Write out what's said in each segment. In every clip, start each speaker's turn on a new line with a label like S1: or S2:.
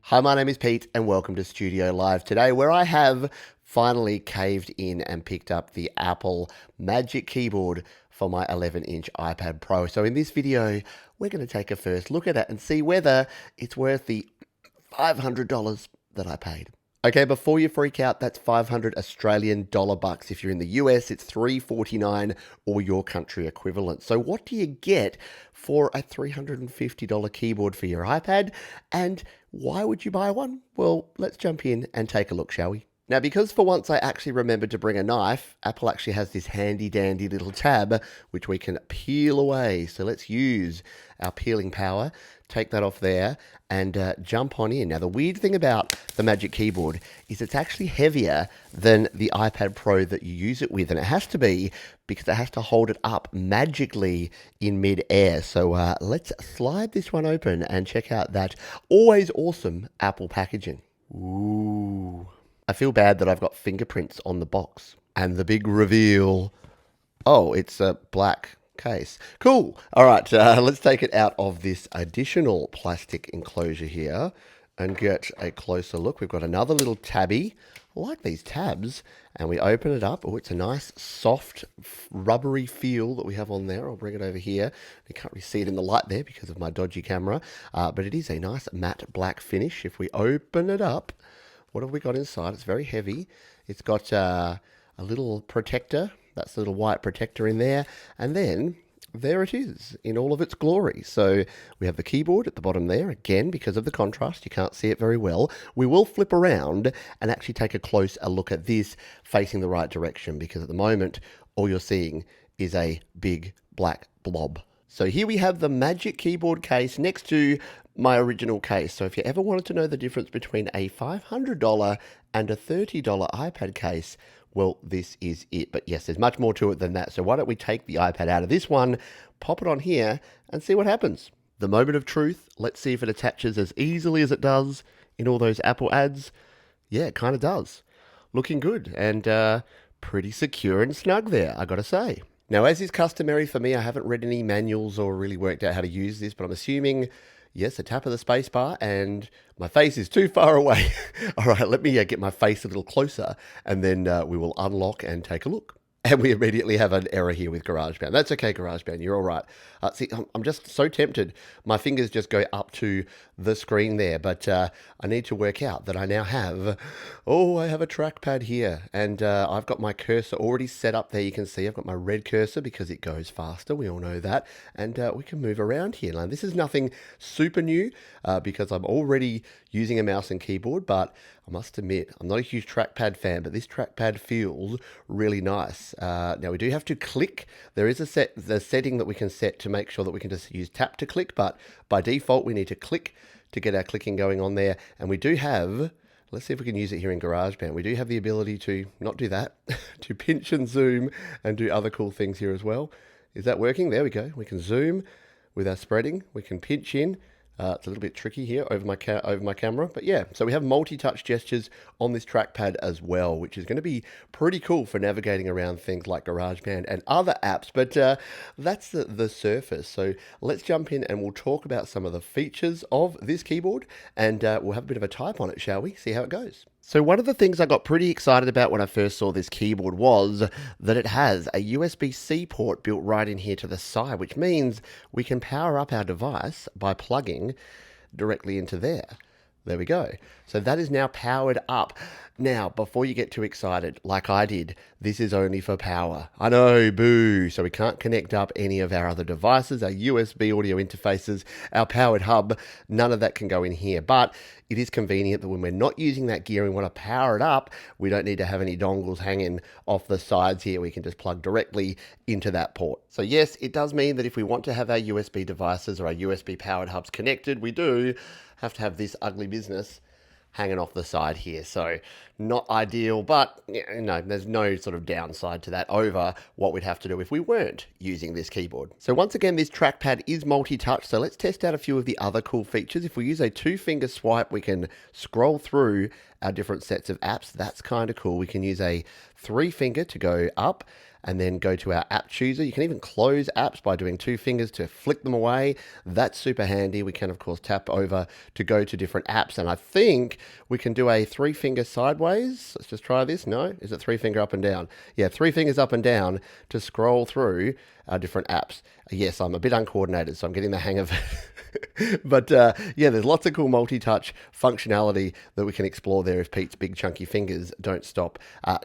S1: Hi, my name is Pete, and welcome to Studio Live today, where I have finally caved in and picked up the Apple Magic Keyboard for my 11-inch iPad Pro. So in this video, we're going to take a first look at it and see whether it's worth the $500 that I paid. Okay, before you freak out, that's 500 Australian dollar bucks. If you're in the US, it's $349 or your country equivalent. So what do you get for a $350 keyboard for your iPad? And why would you buy one? Well, let's jump in and take a look, shall we? Now, because for once I actually remembered to bring a knife, Apple actually has this handy dandy little tab which we can peel away. So let's use our peeling power, take that off there and jump on in. Now, the weird thing about the Magic Keyboard is it's actually heavier than the iPad Pro that you use it with. And it has to be because it has to hold it up magically in mid-air. So let's slide this one open and check out that always awesome Apple packaging. Ooh. I feel bad that I've got fingerprints on the box. And the big reveal, oh, it's a black case. Cool. All right, let's take it out of this additional plastic enclosure here and get a closer look. We've got another little tabby. I like these tabs. And we open it up. Oh, it's a nice, soft, rubbery feel that we have on there. I'll bring it over here. You can't really see it in the light there because of my dodgy camera. But it is a nice matte black finish. If we open it up, what have we got inside? It's very heavy. It's got a little protector. That's the little white protector in there. And then there it is in all of its glory. So we have the keyboard at the bottom there. Again, because of the contrast, you can't see it very well. We will flip around and actually take a closer look at this facing the right direction, because at the moment, all you're seeing is a big black blob. So here we have the Magic Keyboard case next to my original case. So if you ever wanted to know the difference between a $500 and a $30 iPad case, well, this is it. But yes, there's much more to it than that. So why don't we take the iPad out of this one, pop it on here, and see what happens. The moment of truth, let's see if it attaches as easily as it does in all those Apple ads. Yeah, it kind of does. Looking good and pretty secure and snug there, I gotta say. Now, as is customary for me, I haven't read any manuals or really worked out how to use this, but I'm assuming, yes, a tap of the space bar, and my face is too far away. All right, let me get my face a little closer, and then we will unlock and take a look. And we immediately have an error here with GarageBand. That's okay, GarageBand, you're all right. See, I'm just so tempted. My fingers just go up to the screen there, but I need to work out that I now have, I have a trackpad here. And I've got my cursor already set up there. You can see I've got my red cursor because it goes faster. We all know that. And we can move around here. Now, this is nothing super new because I'm already using a mouse and keyboard, but I must admit, I'm not a huge trackpad fan, but this trackpad feels really nice. Now, we do have to click. There is the setting that we can set to make sure that we can just use tap to click, but by default, we need to click to get our clicking going on there. And we do have, let's see if we can use it here in GarageBand. We do have the ability to not do that, to pinch and zoom and do other cool things here as well. Is that working? There we go. We can zoom with our spreading. We can pinch in. It's a little bit tricky here over my camera, but yeah, so we have multi-touch gestures on this trackpad as well, which is going to be pretty cool for navigating around things like GarageBand and other apps, but that's the surface. So let's jump in and we'll talk about some of the features of this keyboard, and we'll have a bit of a type on it, shall we? See how it goes. So one of the things I got pretty excited about when I first saw this keyboard was that it has a USB-C port built right in here to the side, which means we can power up our device by plugging directly into there. There we go. So that is now powered up. Now, before you get too excited, like I did, this is only for power. I know, boo. So we can't connect up any of our other devices, our USB audio interfaces, our powered hub. None of that can go in here. But it is convenient that when we're not using that gear and we want to power it up, we don't need to have any dongles hanging off the sides here. We can just plug directly into that port. So yes, it does mean that if we want to have our USB devices or our USB powered hubs connected, we do have to have this ugly business hanging off the side here. So not ideal, but there's no sort of downside to that over what we'd have to do if we weren't using this keyboard. So once again, this trackpad is multi-touch. So let's test out a few of the other cool features. If we use a 2-finger swipe, we can scroll through our different sets of apps. That's kind of cool. We can use a 3-finger to go up and then go to our app chooser. You can even close apps by doing two fingers to flick them away. That's super handy. We can, of course, tap over to go to different apps. And I think we can do a three finger sideways. Let's just try this. No? Is it three finger up and down? Yeah, three fingers up and down to scroll through our different apps. Yes, I'm a bit uncoordinated, so I'm getting the hang of it. But yeah, there's lots of cool multi-touch functionality that we can explore there if Pete's big chunky fingers don't stop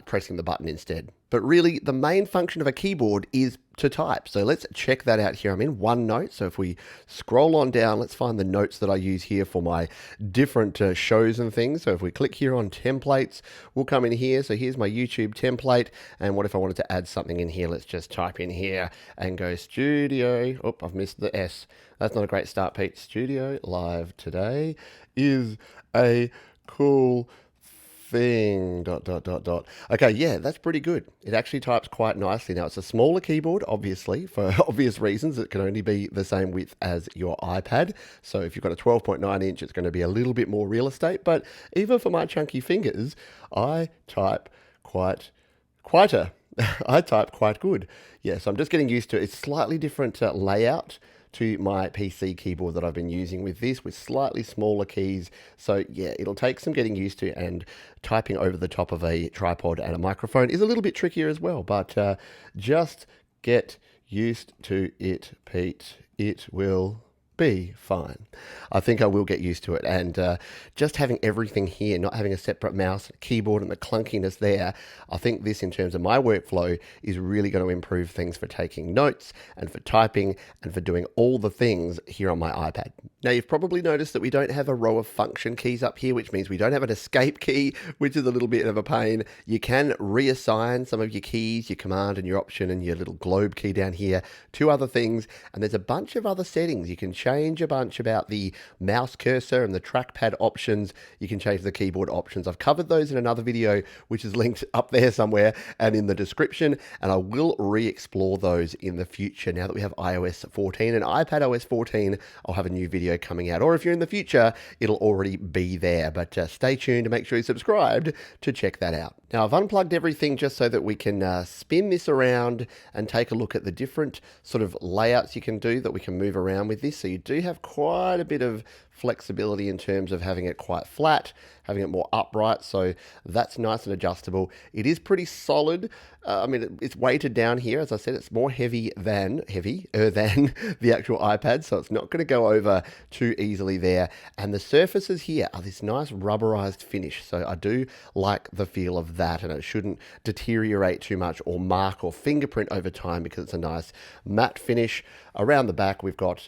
S1: pressing the button instead. But really, the main function of a keyboard is to type. So let's check that out here. I'm in OneNote. So if we scroll on down, let's find the notes that I use here for my different shows and things. So if we click here on templates, we'll come in here. So here's my YouTube template. And what if I wanted to add something in here? Let's just type in here and go studio. Oh, I've missed the S. That's not a great start, Pete. Studio live today is a cool thing, ... Okay, yeah, that's pretty good. It actually types quite nicely. Now, it's a smaller keyboard, obviously, for obvious reasons. It can only be the same width as your iPad. So if you've got a 12.9 inch, it's going to be a little bit more real estate. But even for my chunky fingers, I type I type quite good. Yeah, so I'm just getting used to it. It's slightly different layout to my PC keyboard that I've been using with this, with slightly smaller keys. So yeah, it'll take some getting used to, and typing over the top of a tripod and a microphone is a little bit trickier as well, but just get used to it, Pete. It will be fine. I think I will get used to it, and just having everything here, not having a separate mouse, keyboard, and the clunkiness there, I think this, in terms of my workflow, is really going to improve things for taking notes and for typing and for doing all the things here on my iPad. Now, you've probably noticed that we don't have a row of function keys up here, which means we don't have an escape key, which is a little bit of a pain. You can reassign some of your keys, your command and your option and your little globe key down here, to other things, and there's a bunch of other settings. You can change a bunch about the mouse cursor and the trackpad options. You can change the keyboard options. I've covered those in another video, which is linked up there somewhere and in the description, and I will re-explore those in the future. Now that we have iOS 14 and iPadOS 14, I'll have a new video coming out, or if you're in the future, it'll already be there. But stay tuned to make sure you're subscribed to check that out. Now, I've unplugged everything just so that we can spin this around and take a look at the different sort of layouts you can do that we can move around with this. So you do have quite a bit of flexibility in terms of having it quite flat, having it more upright, so that's nice and adjustable. It is pretty solid. I mean, it's weighted down here. As I said, it's more heavier than the actual iPad, so it's not going to go over too easily there. And the surfaces here are this nice rubberized finish, so I do like the feel of that, and it shouldn't deteriorate too much or mark or fingerprint over time because it's a nice matte finish. Around the back, we've got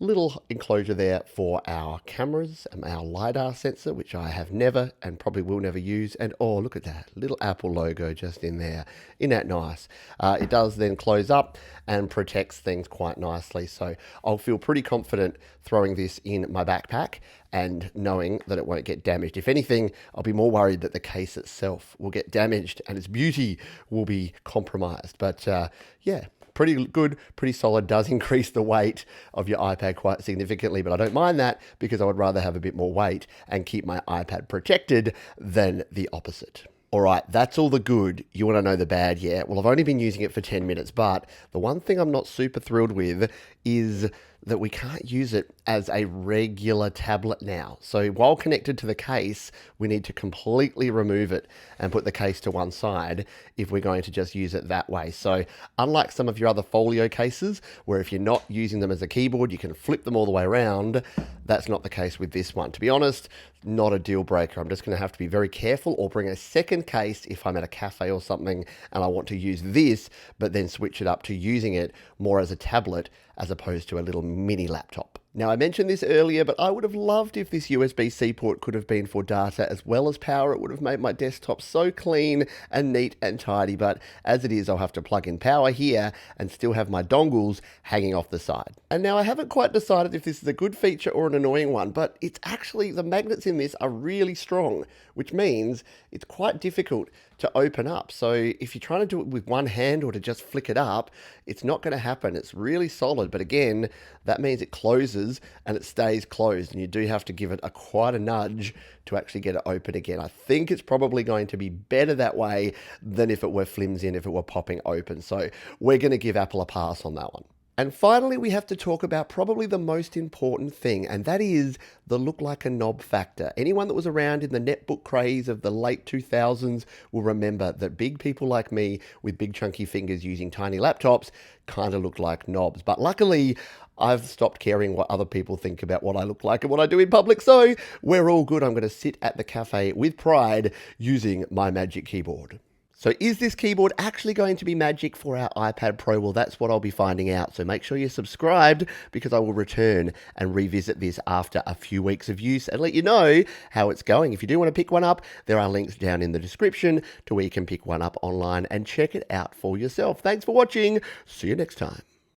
S1: little enclosure there for our cameras and our LiDAR sensor, which I have never and probably will never use. And oh, look at that little Apple logo just in there. Isn't that nice? It does then close up and protects things quite nicely. So I'll feel pretty confident throwing this in my backpack and knowing that it won't get damaged. If anything, I'll be more worried that the case itself will get damaged and its beauty will be compromised. But yeah, pretty good, pretty solid. Does increase the weight of your iPad quite significantly, but I don't mind that because I would rather have a bit more weight and keep my iPad protected than the opposite. All right, that's all the good. You want to know the bad? Yeah, well, I've only been using it for 10 minutes, but the one thing I'm not super thrilled with is that we can't use it as a regular tablet now. So while connected to the case, we need to completely remove it and put the case to one side if we're going to just use it that way. So unlike some of your other folio cases, where if you're not using them as a keyboard, you can flip them all the way around, that's not the case with this one. To be honest, not a deal breaker. I'm just going to have to be very careful or bring a second case if I'm at a cafe or something and I want to use this, but then switch it up to using it more as a tablet as opposed to a little mini laptop. Now, I mentioned this earlier, but I would have loved if this USB-C port could have been for data as well as power. It would have made my desktop so clean and neat and tidy, but as it is, I'll have to plug in power here and still have my dongles hanging off the side. And now I haven't quite decided if this is a good feature or an annoying one, but it's actually, the magnets in this are really strong, which means it's quite difficult to open up. So if you're trying to do it with one hand or to just flick it up, it's not going to happen. It's really solid, but again, that means it closes and it stays closed, and you do have to give it quite a nudge to actually get it open again. I think it's probably going to be better that way than if it were flimsy and if it were popping open. So we're going to give Apple a pass on that one. And finally, we have to talk about probably the most important thing, and that is the look like a knob factor. Anyone that was around in the netbook craze of the late 2000s will remember that big people like me with big chunky fingers using tiny laptops kind of looked like knobs. But luckily, I've stopped caring what other people think about what I look like and what I do in public, so we're all good. I'm going to sit at the cafe with pride using my Magic Keyboard. So is this keyboard actually going to be magic for our iPad Pro? Well, that's what I'll be finding out. So make sure you're subscribed, because I will return and revisit this after a few weeks of use and let you know how it's going. If you do want to pick one up, there are links down in the description to where you can pick one up online and check it out for yourself. Thanks for watching. See you next time.